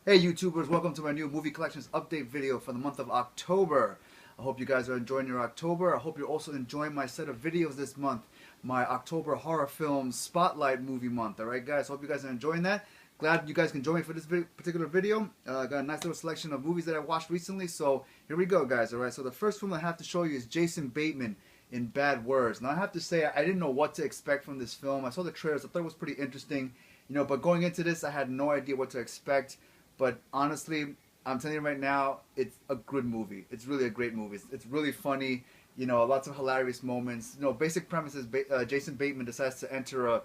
Hey YouTubers, welcome to my new movie collections update video for the month of October. I hope you guys are enjoying your October. I hope you're also enjoying my set of videos this month, my October horror film spotlight movie month. Alright guys, hope you guys are enjoying that. Glad you guys can join me for this particular video. Got a nice little selection of movies that I watched recently, so here we go guys. Alright, so the first film I have to show you is Jason Bateman in Bad Words. Now I have to say I didn't know what to expect from this film. I saw the trailers, I thought it was pretty interesting, but going into this I had no idea what to expect. But honestly, I'm telling you right now, it's a good movie. It's really a great movie. It's really funny. Lots of hilarious moments. Basic premise is Jason Bateman decides to enter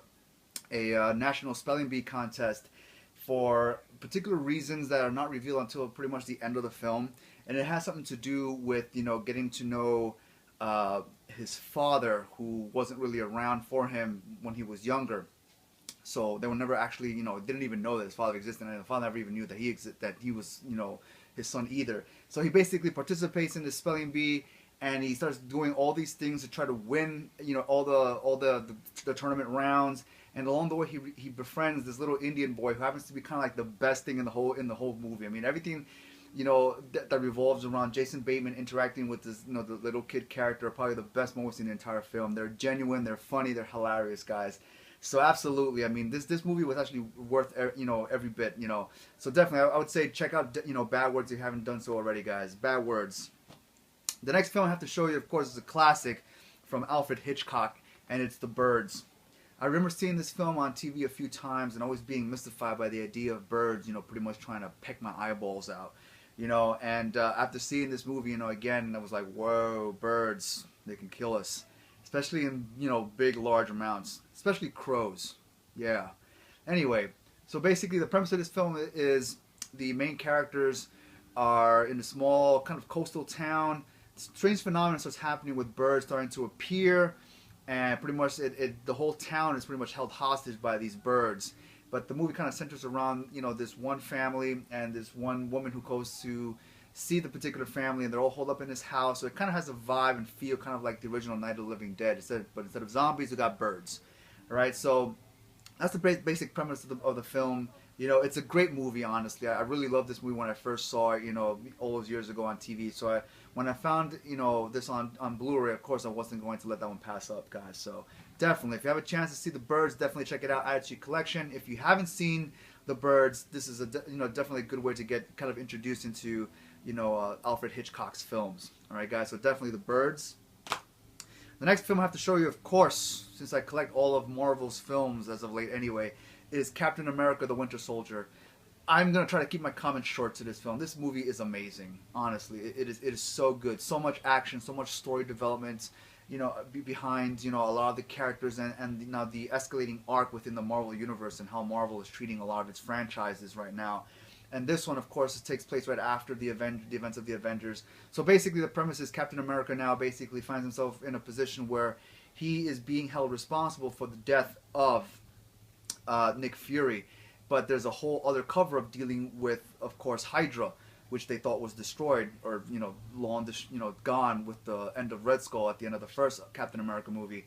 a national spelling bee contest for particular reasons that are not revealed until pretty much the end of the film, and it has something to do with getting to know his father, who wasn't really around for him when he was younger. So they were never actually, didn't even know that his father existed, and the father never even knew that he was, his son either. So he basically participates in this spelling bee, and he starts doing all these things to try to win, all the tournament rounds. And along the way, he befriends this little Indian boy who happens to be kind of like the best thing in the whole movie. I mean, everything, that revolves around Jason Bateman interacting with this, the little kid character are probably the best moments in the entire film. They're genuine, they're funny, they're hilarious, guys. So absolutely, I mean, this movie was actually worth every bit. So definitely, I would say check out Bad Words if you haven't done so already, guys. Bad Words. The next film I have to show you, of course, is a classic from Alfred Hitchcock, and it's The Birds. I remember seeing this film on TV a few times and always being mystified by the idea of birds, pretty much trying to peck my eyeballs out, And after seeing this movie, again, I was like, whoa, birds, they can kill us, especially in big, large amounts, especially crows. Yeah. Anyway, so basically, the premise of this film is the main characters are in a small kind of coastal town. Strange phenomenon starts happening with birds starting to appear, and pretty much the whole town is pretty much held hostage by these birds. But the movie kind of centers around this one family and this one woman who goes to see the particular family, and they're all holed up in this house. So it kind of has a vibe and feel kind of like the original Night of the Living Dead. But instead of zombies, we got birds. All right, so that's the basic premise of the film. It's a great movie, honestly. I really loved this movie when I first saw it, all those years ago on TV. So when I found, this on Blu-ray, of course, I wasn't going to let that one pass up, guys. So definitely, if you have a chance to see The Birds, definitely check it out. Add it to your collection. If you haven't seen The Birds, this is definitely a good way to get kind of introduced into, Alfred Hitchcock's films. All right, guys. So definitely The Birds. The next film I have to show you, of course, since I collect all of Marvel's films as of late anyway, is Captain America: The Winter Soldier. I'm going to try to keep my comments short to this film. This movie is amazing, honestly. It is so good. So much action, so much story development, behind, a lot of the characters, and now the escalating arc within the Marvel Universe and how Marvel is treating a lot of its franchises right now. And this one, of course, takes place right after the events of the Avengers. So basically, the premise is Captain America now basically finds himself in a position where he is being held responsible for the death of Nick Fury. But there's a whole other cover-up dealing with, of course, Hydra, which they thought was destroyed or gone with the end of Red Skull at the end of the first Captain America movie,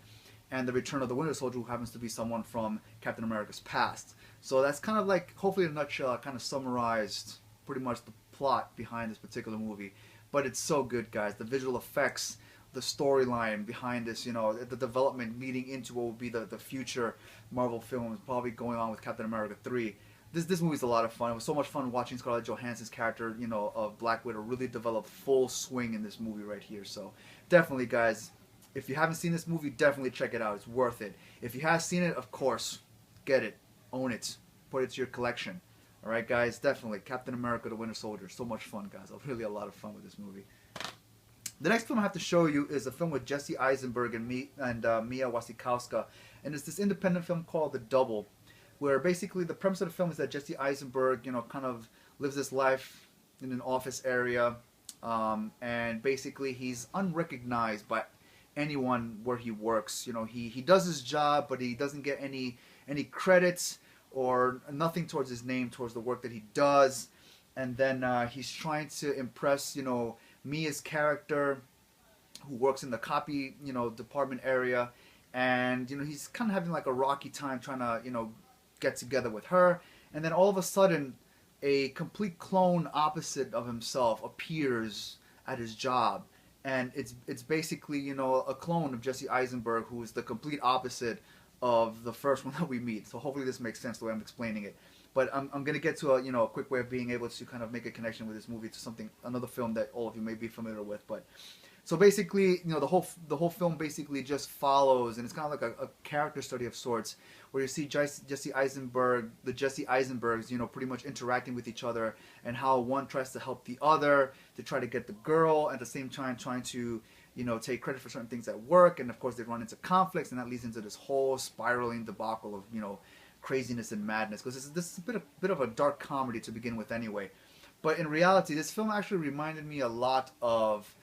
and the return of the Winter Soldier, who happens to be someone from Captain America's past. So that's kind of like, hopefully in a nutshell, I kind of summarized pretty much the plot behind this particular movie. But it's so good, guys. The visual effects, the storyline behind this, the development leading into what will be the future Marvel films, probably going on with Captain America 3. This movie's a lot of fun. It was so much fun watching Scarlett Johansson's character, of Black Widow really develop full swing in this movie right here. So definitely, guys, if you haven't seen this movie, definitely check it out. It's worth it. If you have seen it, of course, get it, own it, put it to your collection. All right, guys, definitely Captain America: The Winter Soldier. So much fun, guys. Really a lot of fun with this movie. The next film I have to show you is a film with Jesse Eisenberg and Mia Wasikowska, and it's this independent film called The Double, where basically the premise of the film is that Jesse Eisenberg, kind of lives this life in an office area, and basically he's unrecognized by anyone where he works. He does his job, but he doesn't get any credits or nothing towards his name, towards the work that he does. And then he's trying to impress, Mia's character, who works in the copy, department area, and he's kind of having like a rocky time trying to, get together with her. And then all of a sudden, a complete clone opposite of himself appears at his job, and it's basically, you know, a clone of Jesse Eisenberg, who is the complete opposite of the first one that we meet. So hopefully this makes sense the way I'm explaining it. But I'm gonna get to a, you know, a quick way of being able to kind of make a connection with this movie to something, another film that all of you may be familiar with. But so basically, you know, the whole film basically just follows, and it's kind of like a character study of sorts, where you see Jesse Eisenberg, the Jesse Eisenbergs, you know, pretty much interacting with each other, and how one tries to help the other to try to get the girl, at the same time trying to, you know, take credit for certain things at work, and of course they run into conflicts, and that leads into this whole spiraling debacle of, you know, craziness and madness. Because this is a bit of a dark comedy to begin with, anyway. But in reality, this film actually reminded me a lot of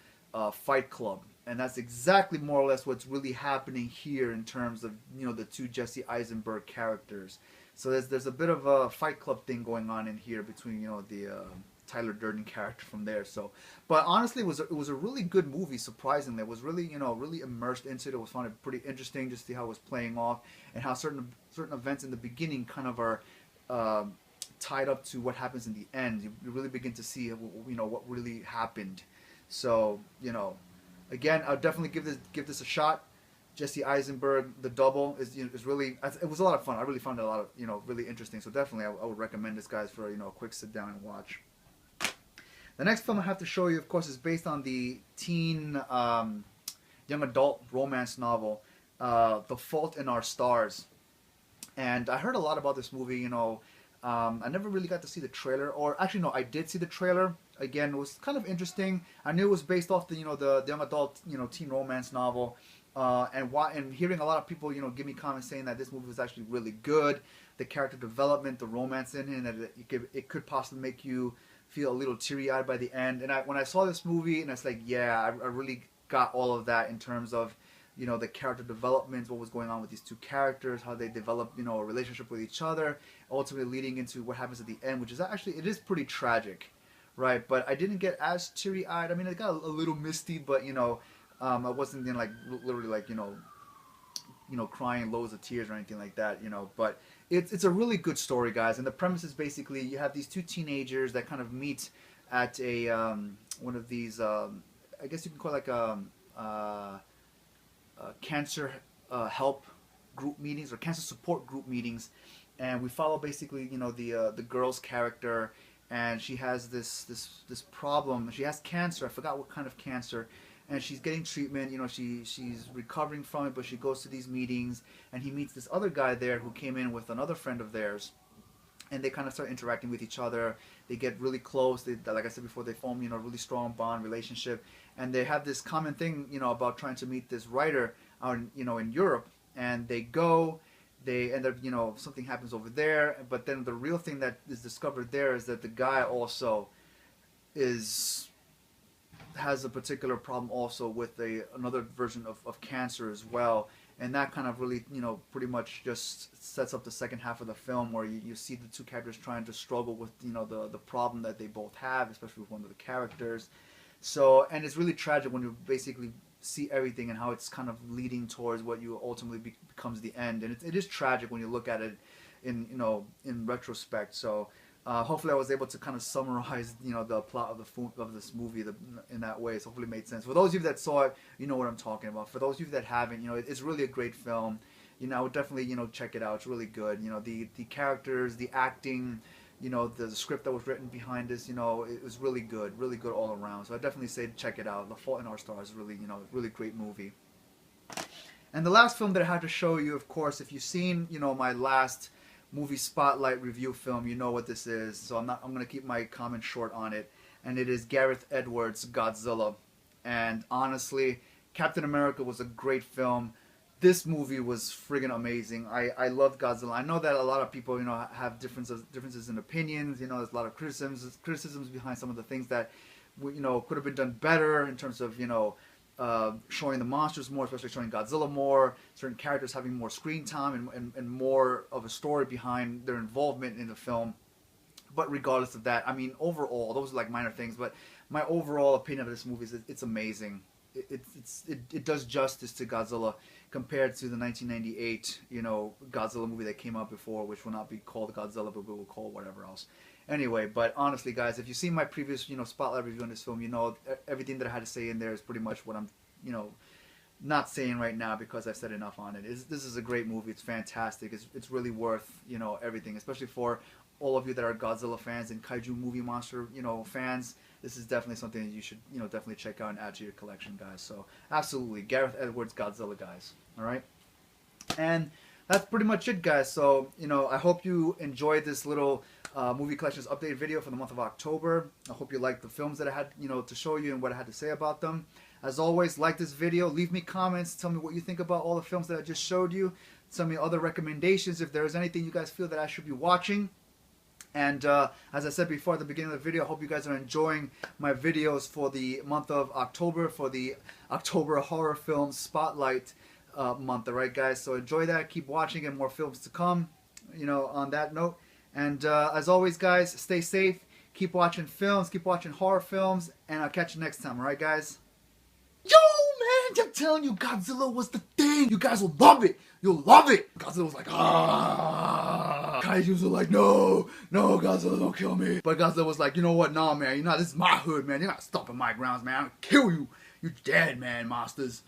Fight Club, and that's exactly more or less what's really happening here in terms of, you know, the two Jesse Eisenberg characters. So there's a bit of a Fight Club thing going on in here between, you know, the Tyler Durden character from there. So, but honestly, it was a really good movie. Surprisingly, it was really, you know, really immersed into it. It was found it pretty interesting just to see how it was playing off, and how certain events in the beginning kind of are tied up to what happens in the end. You really begin to see, you know, what really happened. So, you know, again, I'll definitely give this a shot. Jesse Eisenberg, The Double, is really, it was a lot of fun. I really found it a lot of, you know, really interesting. So definitely, I would recommend this, guys, for, you know, a quick sit down and watch. The next film I have to show you, of course, is based on the teen, young adult romance novel, The Fault in Our Stars. And I heard a lot about this movie, you know. I never really got to see the trailer, or actually no, I did see the trailer. Again, it was kind of interesting. I knew it was based off the, you know, the young adult, you know, teen romance novel, and hearing a lot of people, you know, give me comments saying that this movie was actually really good. The character development, the romance in it, that it could possibly make you feel a little teary-eyed by the end. And when I saw this movie, and I was like, yeah, I really got all of that in terms of, you know, the character development, what was going on with these two characters, how they develop, you know, a relationship with each other, ultimately leading into what happens at the end, which is actually, it is pretty tragic, right? But I didn't get as teary-eyed. I mean, it got a little misty, but, you know, I wasn't in, like, literally, like, you know, crying loads of tears or anything like that, you know. But it's a really good story, guys. And the premise is basically you have these two teenagers that kind of meet at a one of these, I guess you can call it like cancer help group meetings, or cancer support group meetings, and we follow basically, you know, the girl's character, and she has this problem. She has cancer. I forgot what kind of cancer, and she's getting treatment. You know, she's recovering from it, but she goes to these meetings, and he meets this other guy there who came in with another friend of theirs, and they kind of start interacting with each other. They get really close. They, like I said before, they form, you know, a really strong bond relationship, and they have this common thing, you know, about trying to meet this writer out, you know, in Europe. And they go, they end up, you know, something happens over there. But then the real thing that is discovered there is that the guy also has a particular problem also with another version of cancer as well. And that kind of really, you know, pretty much just sets up the second half of the film, where you see the two characters trying to struggle with, you know, the problem that they both have, especially with one of the characters. So, and it's really tragic when you basically see everything and how it's kind of leading towards what you ultimately becomes the end. And it is tragic when you look at it in, you know, in retrospect. So hopefully I was able to kind of summarize, you know, the plot of this movie in that way. So hopefully it made sense. For those of you that saw it, you know what I'm talking about. For those of you that haven't, you know, it's really a great film. You know, I would definitely, you know, check it out. It's really good. You know, the characters, the acting, you know, the script that was written behind this, you know, it was really good all around. So I definitely say check it out. The Fault in Our Stars is really, you know, really great movie. And the last film that I had to show you, of course, if you've seen, you know, my last movie spotlight review film, you know what this is. So I'm going to keep my comment short on it. And it is Gareth Edwards' Godzilla. And honestly, Captain America was a great film. This movie was friggin' amazing. I loved Godzilla. I know that a lot of people, you know, have differences in opinions. You know, there's a lot of criticisms behind some of the things that, you know, could have been done better in terms of, you know, showing the monsters more, especially showing Godzilla more, certain characters having more screen time and more of a story behind their involvement in the film. But regardless of that, I mean, overall, those are like minor things, but my overall opinion of this movie is it's amazing. It does justice to Godzilla compared to the 1998, you know, Godzilla movie that came out before, which will not be called Godzilla, but we will call whatever else. Anyway, but honestly, guys, if you've seen my previous, spotlight review on this film, everything that I had to say in there is pretty much what I'm, not saying right now because I've said enough on it. This is a great movie. It's fantastic. It's really worth, everything, especially for all of you that are Godzilla fans and kaiju movie monster, fans. This is definitely something that you should, definitely check out and add to your collection, guys. So, absolutely, Gareth Edwards Godzilla, guys. All right? And that's pretty much it, guys. So, I hope you enjoyed this little movie collections update video for the month of October. I hope you liked the films that I had, to show you and what I had to say about them. As always, like this video, leave me comments, tell me what you think about all the films that I just showed you. Tell me other recommendations if there's anything you guys feel that I should be watching. And as I said before at the beginning of the video, I hope you guys are enjoying my videos for the month of October, for the October Horror Film Spotlight month. Alright, guys? So enjoy that. Keep watching and more films to come, on that note. And as always, guys, stay safe. Keep watching films. Keep watching horror films. And I'll catch you next time. Alright, guys? Yo, man, I'm telling you, Godzilla was the thing. You guys will love it. You'll love it. Godzilla was like, ah. Kaijus were like, no, Godzilla, don't kill me. But Godzilla was like, you know what? Nah, man, this is my hood, man. You're not stomping my grounds, man. I'll kill you. You're dead, man, monsters.